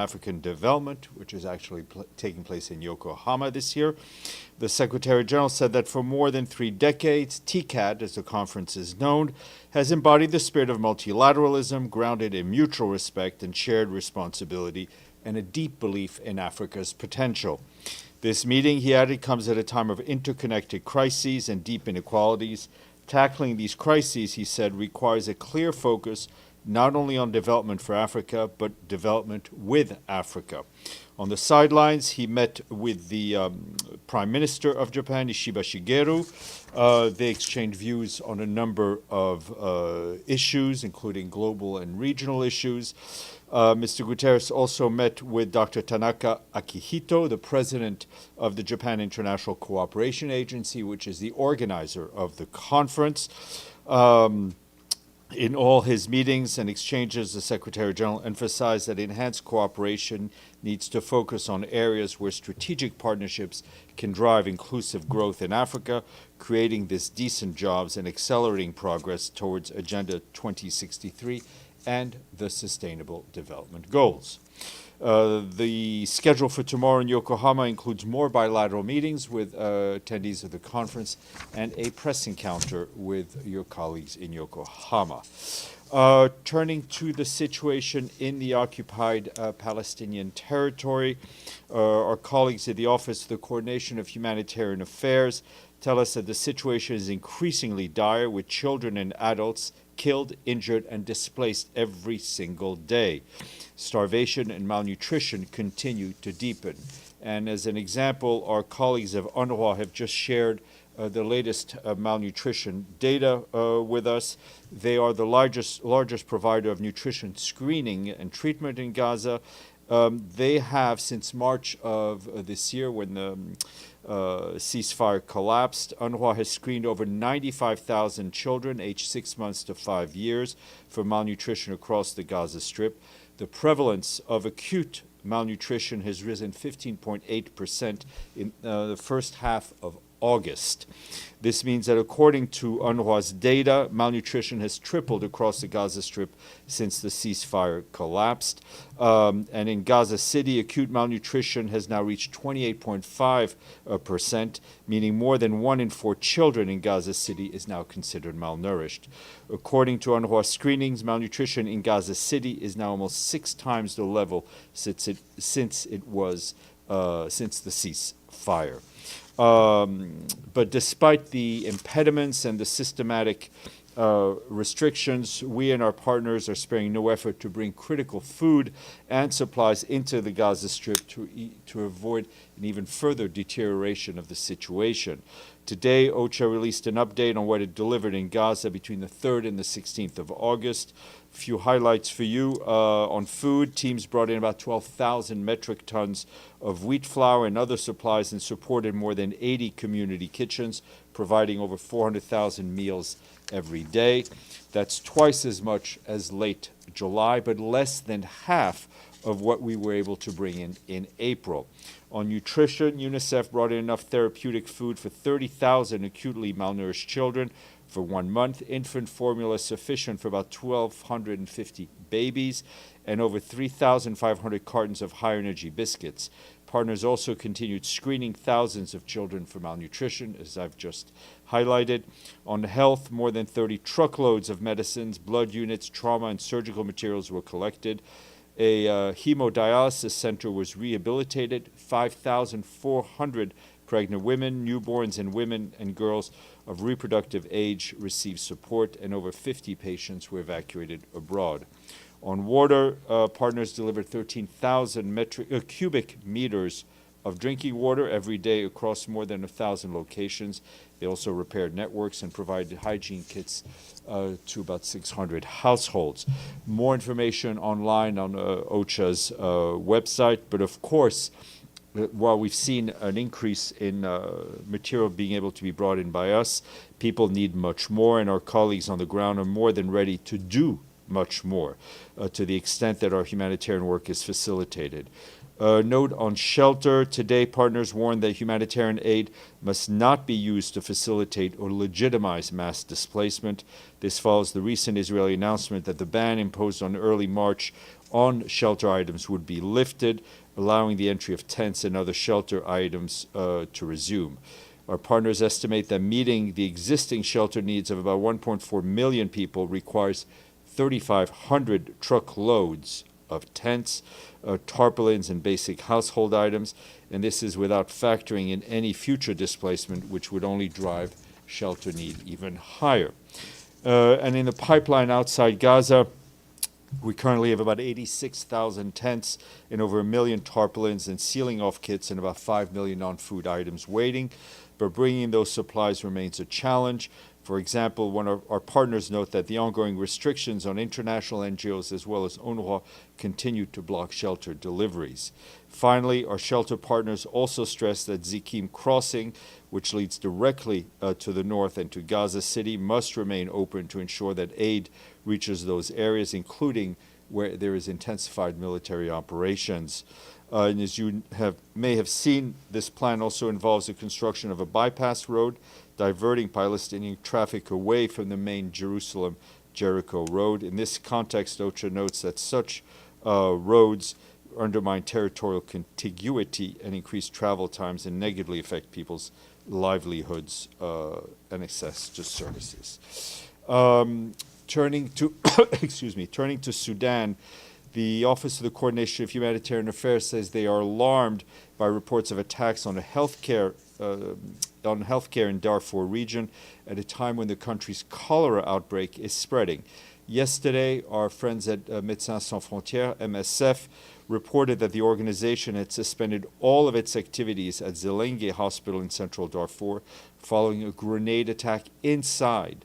African Development, which is actually taking place in Yokohama this year. The Secretary General said that for more than 3 decades, TCAD, as the conference is known, has embodied the spirit of multilateralism, grounded in mutual respect and shared responsibility, and a deep belief in Africa's potential. This meeting, he added, comes at a time of interconnected crises and deep inequalities. Tackling these crises, he said, requires a clear focus not only on development for Africa, but development with Africa. On the sidelines, he met with the Prime Minister of Japan, Ishiba Shigeru. They exchanged views on a number of issues, including global and regional issues. Mr. Guterres also met with Dr. Tanaka Akihito, the president of the Japan International Cooperation Agency, which is the organizer of the conference. In all his meetings and exchanges, the Secretary General emphasized that enhanced cooperation needs to focus on areas where strategic partnerships can drive inclusive growth in Africa, creating these decent jobs and accelerating progress towards Agenda 2063 and the Sustainable Development Goals. The schedule for tomorrow in Yokohama includes more bilateral meetings with attendees of the conference and a press encounter with your colleagues in Yokohama. Turning to the situation in the occupied Palestinian territory, our colleagues at the Office of the Coordination of Humanitarian Affairs tell us that the situation is increasingly dire, with children and adults killed, injured, and displaced every single day. Starvation and malnutrition continue to deepen. And as an example, our colleagues of UNRWA have just shared the latest malnutrition data with us. They are the largest provider of nutrition screening and treatment in Gaza. They have, since March of this year, when the ceasefire collapsed, UNRWA has screened over 95,000 children aged 6 months to 5 years for malnutrition across the Gaza Strip. The prevalence of acute malnutrition has risen 15.8% in the first half of August. This means that according to UNRWA's data, malnutrition has tripled across the Gaza Strip since the ceasefire collapsed. And in Gaza City, acute malnutrition has now reached 28.5%, meaning more than 1 in 4 children in Gaza City is now considered malnourished. According to UNRWA screenings, malnutrition in Gaza City is now almost 6 times the level since the ceasefire. But despite the impediments and the systematic restrictions, we and our partners are sparing no effort to bring critical food and supplies into the Gaza Strip to avoid an even further deterioration of the situation. Today, OCHA released an update on what it delivered in Gaza between the 3rd and the 16th of August. A few highlights for you. On food, teams brought in about 12,000 metric tons of wheat flour and other supplies and supported more than 80 community kitchens, providing over 400,000 meals every day. That's twice as much as late July, but less than half of what we were able to bring in April. On nutrition, UNICEF brought in enough therapeutic food for 30,000 acutely malnourished children for 1 month, infant formula sufficient for about 1,250 babies, and over 3,500 cartons of high-energy biscuits. Partners also continued screening thousands of children for malnutrition, as I've just highlighted. On health, more than 30 truckloads of medicines, blood units, trauma, and surgical materials were collected. A hemodialysis center was rehabilitated. 5,400 pregnant women, newborns, and women and girls of reproductive age received support, and over 50 patients were evacuated abroad. On water, partners delivered 13,000 cubic meters of drinking water every day across more than 1,000 locations. They also repaired networks and provided hygiene kits to about 600 households. More information online on OCHA's website, but of course, while we've seen an increase in material being able to be brought in by us, people need much more, and our colleagues on the ground are more than ready to do much more, to the extent that our humanitarian work is facilitated. Note on shelter. Today, partners warn that humanitarian aid must not be used to facilitate or legitimize mass displacement. This follows the recent Israeli announcement that the ban imposed on early March on shelter items would be lifted, allowing the entry of tents and other shelter items to resume. Our partners estimate that meeting the existing shelter needs of about 1.4 million people requires 3,500 truckloads of tents, tarpaulins, and basic household items, and this is without factoring in any future displacement, which would only drive shelter need even higher. And in the pipeline outside Gaza, we currently have about 86,000 tents and over 1 million tarpaulins and sealing off kits and about 5 million non-food items waiting, but bringing those supplies remains a challenge. For example, one of our partners note that the ongoing restrictions on international NGOs as well as UNRWA continue to block shelter deliveries. Finally, our shelter partners also stress that Zikim Crossing, which leads directly to the north and to Gaza City, must remain open to ensure that aid reaches those areas, including where there is intensified military operations. And as you may have seen, this plan also involves the construction of a bypass road diverting Palestinian traffic away from the main Jerusalem-Jericho road. In this context, OCHA notes that such roads undermine territorial contiguity and increase travel times and negatively affect people's livelihoods and access to services. Turning to turning to Sudan, the Office of the Coordination of Humanitarian Affairs says they are alarmed by reports of attacks on healthcare in Darfur region at a time when the country's cholera outbreak is spreading. Yesterday, our friends at Médecins Sans Frontières, MSF, reported that the organization had suspended all of its activities at Zelenge Hospital in central Darfur following a grenade attack inside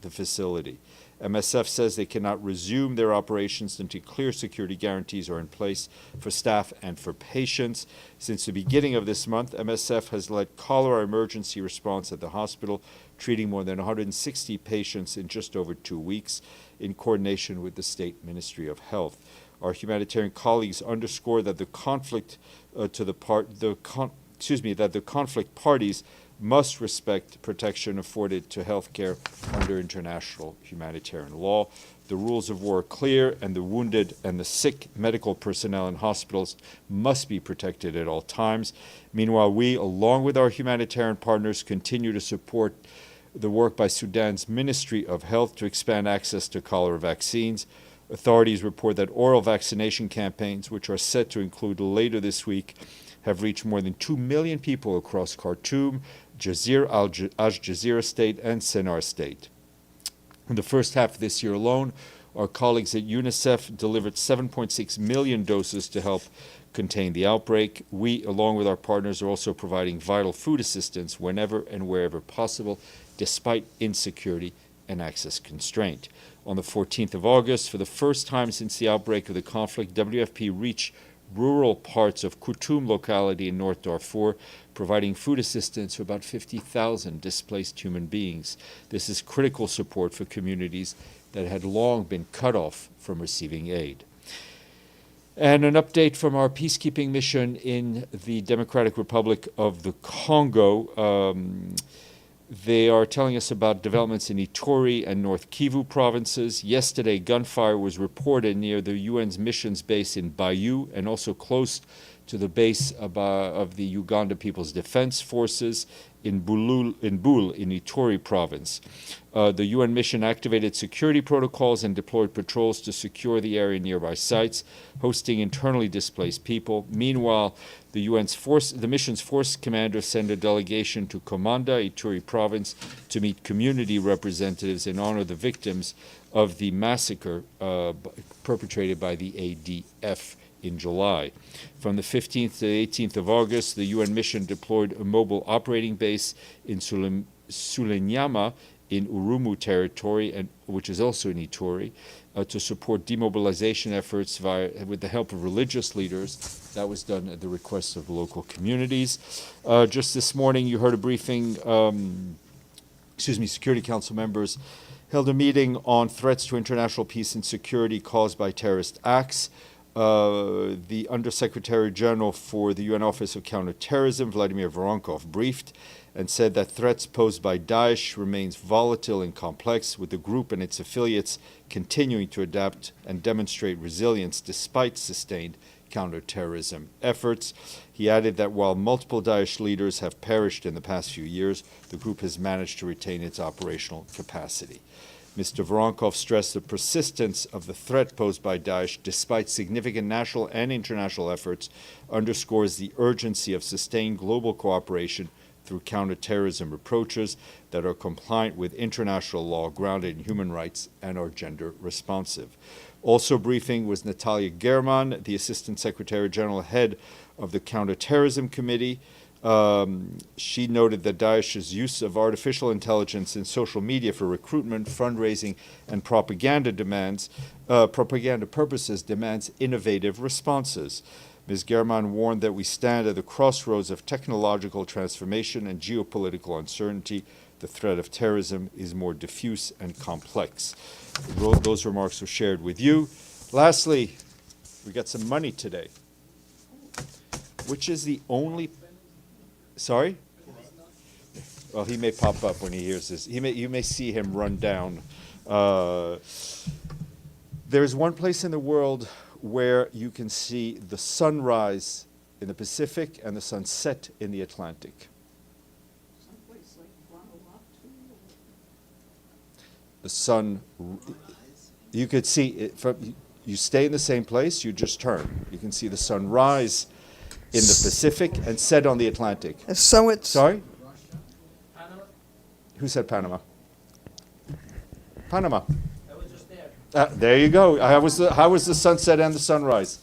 the facility. MSF says they cannot resume their operations until clear security guarantees are in place for staff and for patients. Since the beginning of this month, MSF has led cholera emergency response at the hospital, treating more than 160 patients in just over 2 weeks in coordination with the State Ministry of Health. Our humanitarian colleagues underscore that the conflict conflict parties must respect protection afforded to healthcare under international humanitarian law. The rules of war are clear, and the wounded and the sick medical personnel in hospitals must be protected at all times. Meanwhile, we, along with our humanitarian partners, continue to support the work by Sudan's Ministry of Health to expand access to cholera vaccines. Authorities report that oral vaccination campaigns, which are set to include later this week, have reached more than 2 million people across Khartoum, Al-Jazeera State, and Sennar State. In the first half of this year alone, our colleagues at UNICEF delivered 7.6 million doses to help contain the outbreak. We, along with our partners, are also providing vital food assistance whenever and wherever possible, despite insecurity and access constraint. On the 14th of August, for the first time since the outbreak of the conflict, WFP reached rural parts of Khartoum locality in North Darfur, providing food assistance for about 50,000 displaced human beings. This is critical support for communities that had long been cut off from receiving aid. And an update from our peacekeeping mission in the Democratic Republic of the Congo. They are telling us about developments in Ituri and North Kivu provinces. Yesterday, gunfire was reported near the UN's missions base in Bayou and also close to the base of the Uganda People's Defense Forces in Bull in Ituri province. The UN mission activated security protocols and deployed patrols to secure the area and nearby sites, hosting internally displaced people. Meanwhile, the mission's force commander sent a delegation to Komanda, Ituri province, to meet community representatives and honor the victims of the massacre perpetrated by the ADF in July. From the 15th to the 18th of August, the UN mission deployed a mobile operating base in Sulenyama in Urumu territory, which is also in Ituri, to support demobilization efforts with the help of religious leaders. That was done at the request of local communities. Just this morning, you heard a briefing, Security Council members held a meeting on threats to international peace and security caused by terrorist acts. The Undersecretary General for the UN Office of Counterterrorism, Vladimir Voronkov, briefed and said that threats posed by Daesh remains volatile and complex, with the group and its affiliates continuing to adapt and demonstrate resilience despite sustained counterterrorism efforts. He added that while multiple Daesh leaders have perished in the past few years, the group has managed to retain its operational capacity. Mr. Voronkov stressed the persistence of the threat posed by Daesh, despite significant national and international efforts, underscores the urgency of sustained global cooperation through counterterrorism approaches that are compliant with international law, grounded in human rights, and are gender responsive. Also briefing was Natalia German, the Assistant Secretary General, head of the Counterterrorism Committee. She noted that Daesh's use of artificial intelligence in social media for recruitment, fundraising, and propaganda purposes demands innovative responses. Ms. German warned that we stand at the crossroads of technological transformation and geopolitical uncertainty. The threat of terrorism is more diffuse and complex. Those remarks were shared with you. Lastly, we got some money today, which is the only... Sorry? Well, he may pop up when he hears this. You may see him run down. There's one place in the world where you can see the sunrise in the Pacific and the sunset in the Atlantic. Someplace like Vanuatu? The sun, you could see it from, you stay in the same place, you just turn. You can see the sun rise in the Pacific and set on the Atlantic. So it's... Sorry? Panama? Who said Panama? Panama. I was just there. There you go. How was the sunset and the sunrise?